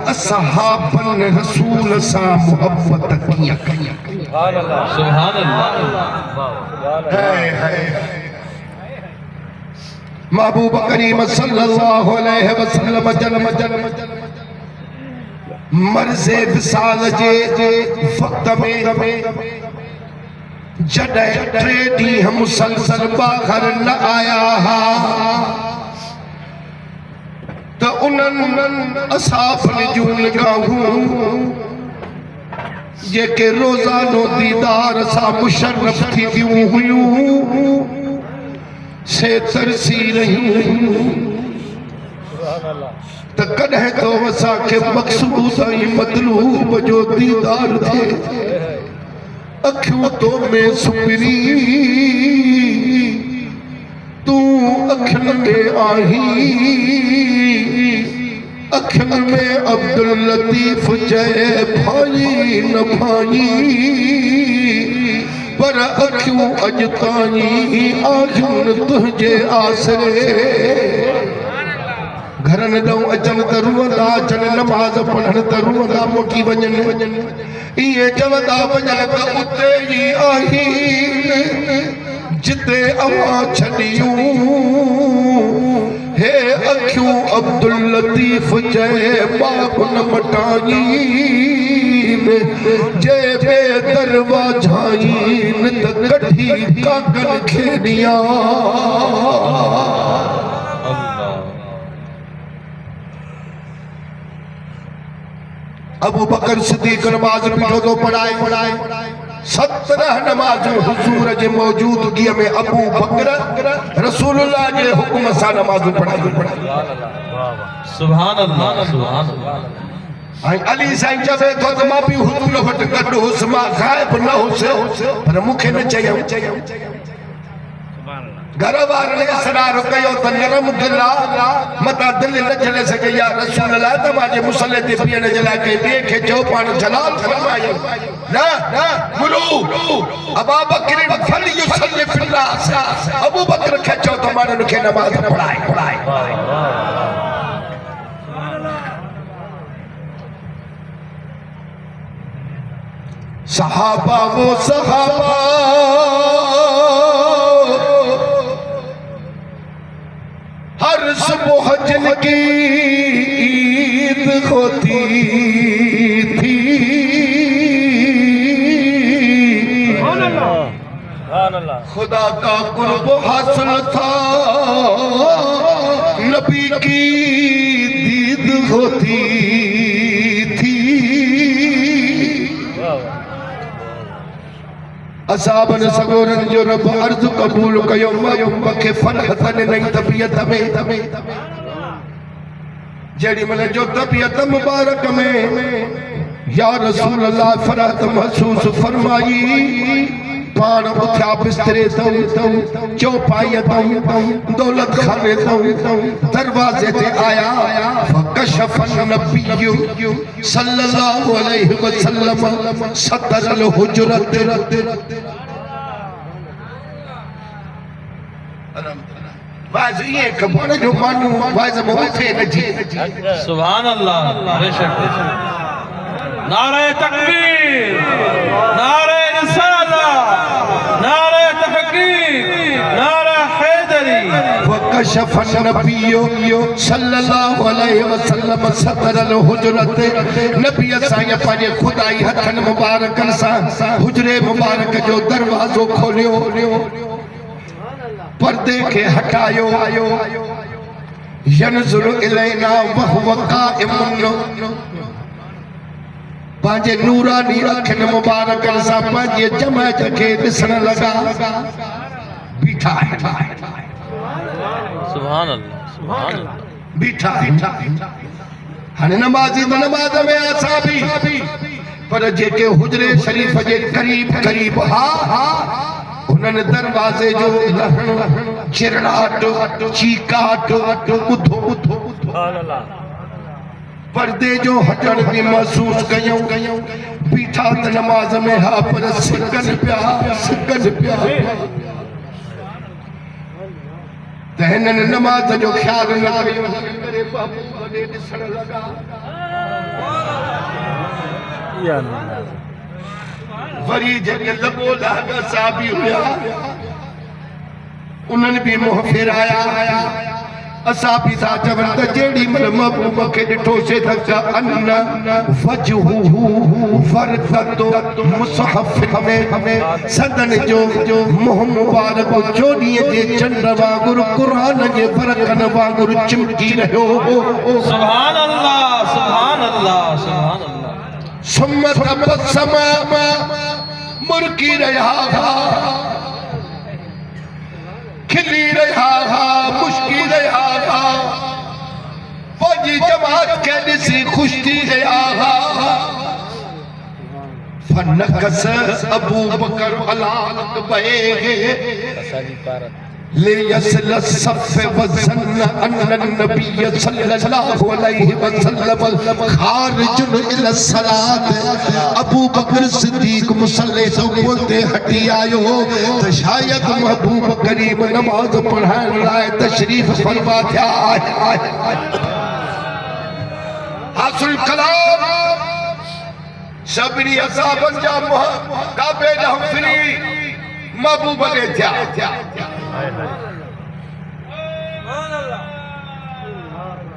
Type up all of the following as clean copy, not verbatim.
اصحابن رسول سا محبت کیا سبحان اللہ محبوب کریم صلی اللہ علیہ وسلم جنم مرض وصال جے وقت میں جڑے ٹریڈی ہم مسلسل باہر نہ آیا تو انہن اصحاب نے جون گاہوں یہ کہ روزانو دیدار سا مشرف تھی دیوں ہوئیوں سے ترسی رہیوں تو کدھے تو وسا کے مقصود آئی مطلوب جو دیدار تھے اکھیوں تو میں سپری تو اکھن میں آہی اکھن میں عبداللطیف جے بھائی نہ بھائی پر اکھیوں اجتانی آجن تجھے آسرے گھرن دوں اچن ترون دا چن نماز پڑھن ترون دا موٹی ونجن یہ جودا ونجن تا اتے ہی آہین جتے اما چھڑیوں ہے اکھیوں عبداللطیف جے باپ نمٹائین جے بے دروا جھائین تکڑھی کاکن کھیڑیاں ابو بکر صدیق نماز پیٹھو تو پڑھائے 17 نماز حضور جے موجودگی میں ابو بکر رسول اللہ جے حکم سا نماز پڑھائے سبحان اللہ سبحان اللہ علی سائن جبے تو ماں بھی حضور وٹ گڈ ہس ماں غائب نہ ہوسے پر مکھے نہ چاہیے گھر وار نے اسرار کیو تو نرم دلا متا دل نہ جلے سکے یا رسول اللہ تماجے مصلی تے پینے جلا کے دیکھے جو پان جلال فرمائے نہ مرو ابا بکر فلیصلی فی الناس ابو بکر کھچو تمہارے نکھے نماز پڑھائے صحابہ وہ صحابہ ہر صبح جن کی عید ہوتی تھی خدا کا قرب حاصل تھا نبی کی دید ہوتی تھی اصحابن سگورن جو رب عرض قبول کیوں بکے فرحتن نہیں طبیعت میں جیڑی ملے جو طبیعت مبارک میں یا رسول اللہ فرحت محسوس فرمائی پان اتھا بسترے تاؤں چوپائی تاؤں دولت کھانے تاؤں دروازے تے آیا فکشف النبی صلی اللہ علیہ وسلم ستر الحجرت بعض یہ کبھانے جو مانو بعض موفے نجی سبحان اللہ نعرہ تکبیر نعرہ رسالہ نعرہ تحقیق نعرہ حیدری وکشف النبی صلی اللہ علیہ وسلم ستر الحجرت نبی سائیں پانے خدائی حتن مبارکن سا حجرے مبارک جو دروازو کھولیو پردے کے ہٹایو ینظر الینا وہو قائم پانچے نورانی رکھن مبارکن سا پانچے جمع جگہ دسن لگا بیٹھا ہے سبحان اللہ سبحان اللہ بیٹھا ہے ہن نمازی تو نماز میں آسا بھی پر جے کے حجرے شریف جے قریب انہوں نے دروازے جو لہن چرڑاٹ چیکاٹ اتھو پردے جو ہٹن بھی محسوس گئیوں بیٹھا تا نماز میں ہاں پر سکن پیا تہنن نماز جو خیال نہ کرے میرے باپو بڑے دسن لگا وری جگہ لگو لاغا صحابی ہویا انہوں نے بھی موہ پھر آیا اصحابی تھا جبن جیڑی من محبوبہ کے ڈٹھو سے دھکا انہ وجہو ورقت مصحف میں صدن جو موہ مبارک چونی جے چند وانگر قرآن جے برکن وانگر چمکی رہو سبحان اللہ سبحان اللہ سبحان اللہ سمت بسما مرکی رہا کھلی رہا مشکی رہا فوجی جماعت کے نسی خوشتی رہا فنکس ابو بکر علالت بہے لیسل الصف وزن ان النبی صلی اللہ علیہ وسلم خارج الى الصلاة ابو بکر صدیق مصلی تو بولتے ہٹی آئیو تشاید محبوب کریم نماز پڑھائن لائے تشریف فرما تھا حاصل کلام شبری اصحاب انجام کعبے جہم فری محبوب نے تھا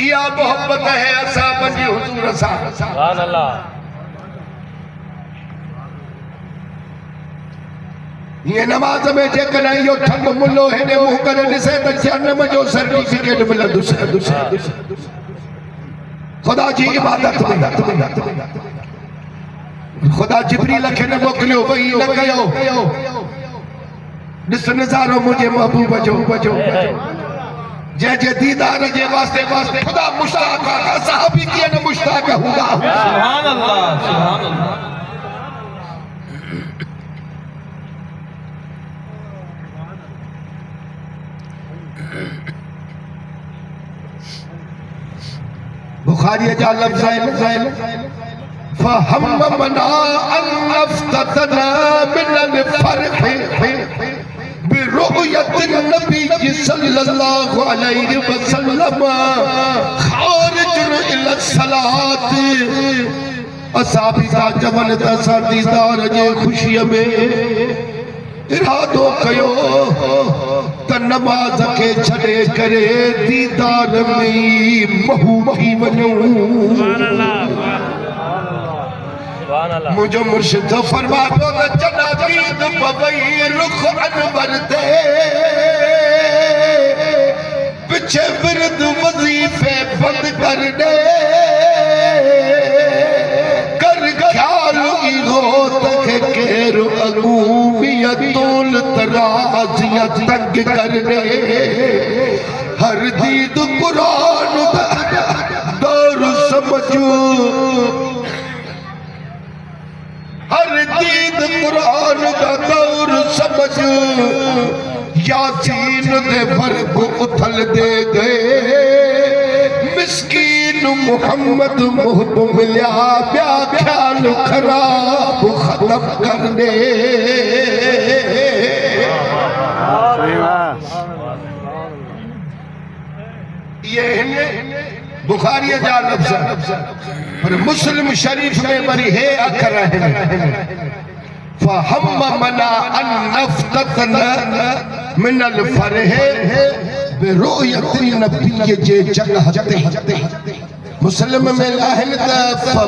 یا محبت ہے اصحاب جی حضور سبحان اللہ یہ نماز میں جے کنائی یو ٹھنگ ملو ہے نے مو کرنے سے جہنم جو سرٹیفکیٹ ملا دوسرا خدا جی عبادت خدا جبریل لکھے نے موکلیو وہی نہ کہو جس نظارو مجھے محبوب بجو جے جے دیدار جے واسطے خدا مشتاق آگا صحابی کیا نہ مشتاق ہوگا سبحان اللہ سبحان اللہ بخاری جا لفظ فہم منا ان افتتنا من الفرح برؤیت النبی صلی اللہ علیہ وسلم خارج الى الصلاة اصحابی تا جبن تسا دیدار جے خوشی میں ارادو کیو تا نماز کے چھڑے کرے دیدار میں محبوبی ونو مجھو مرشد فرما دو دا جنابید بوئی رخ انور دے پچھے ورد وظیفے بند کر دے کر خیال ہو تک کیر عقومیتول ترازیاں تنگ کر دے ہر دید قرآن دور سمجھو ہر دید قرآن کا دور سمجھ یاسین دے فرق اتھل دے گئے مسکین محمد محب ملیا بیا خیال خراب ختم کر دے یہ بخاری جا لفظ پر مسلم شریف میں بری ہے اکھر رہے فہم منا ان نفتتنا من الفرح برؤیت النبی جے جنہتے مسلم میں لاہنتا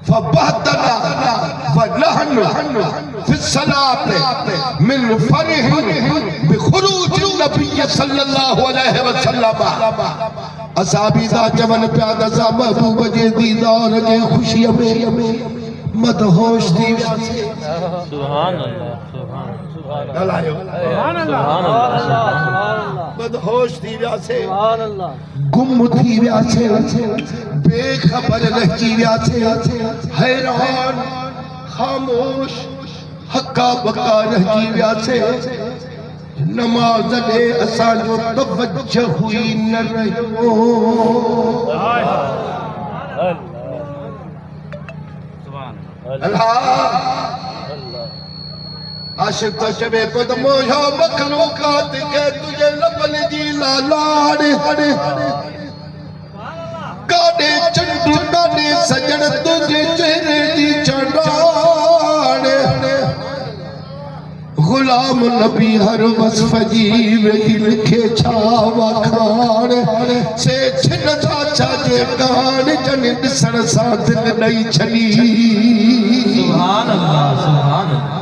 فبہتنا ونحن في الصلاة من فرح بخروج النبی صلی اللہ علیہ وسلم اصحابی دا جمن پیادہ سا محبوب جے دیدار جے خوشی میں مدہوش دی سبحان اللہ سبحان اللہ مدہوش دی ویاسے گم تھی ویاسے بے خبر رہی ویاسے حیران خاموش حقا بقا رہی ویاسے نماز دے اسا جو توجہ ہوئی نہ رہو اللہ عاشق تو شبے قدمو یا مخلوقات کے تجھے لبن جی لالاڑ گاڑے چنڈو گاڑے غلام نبی ہر وصف جیو کی لکھے چھاوا کھان سے چھن چاچا جے کان جن ڈسن سا دل نہیں چھلی سبحان اللہ سبحان اللہ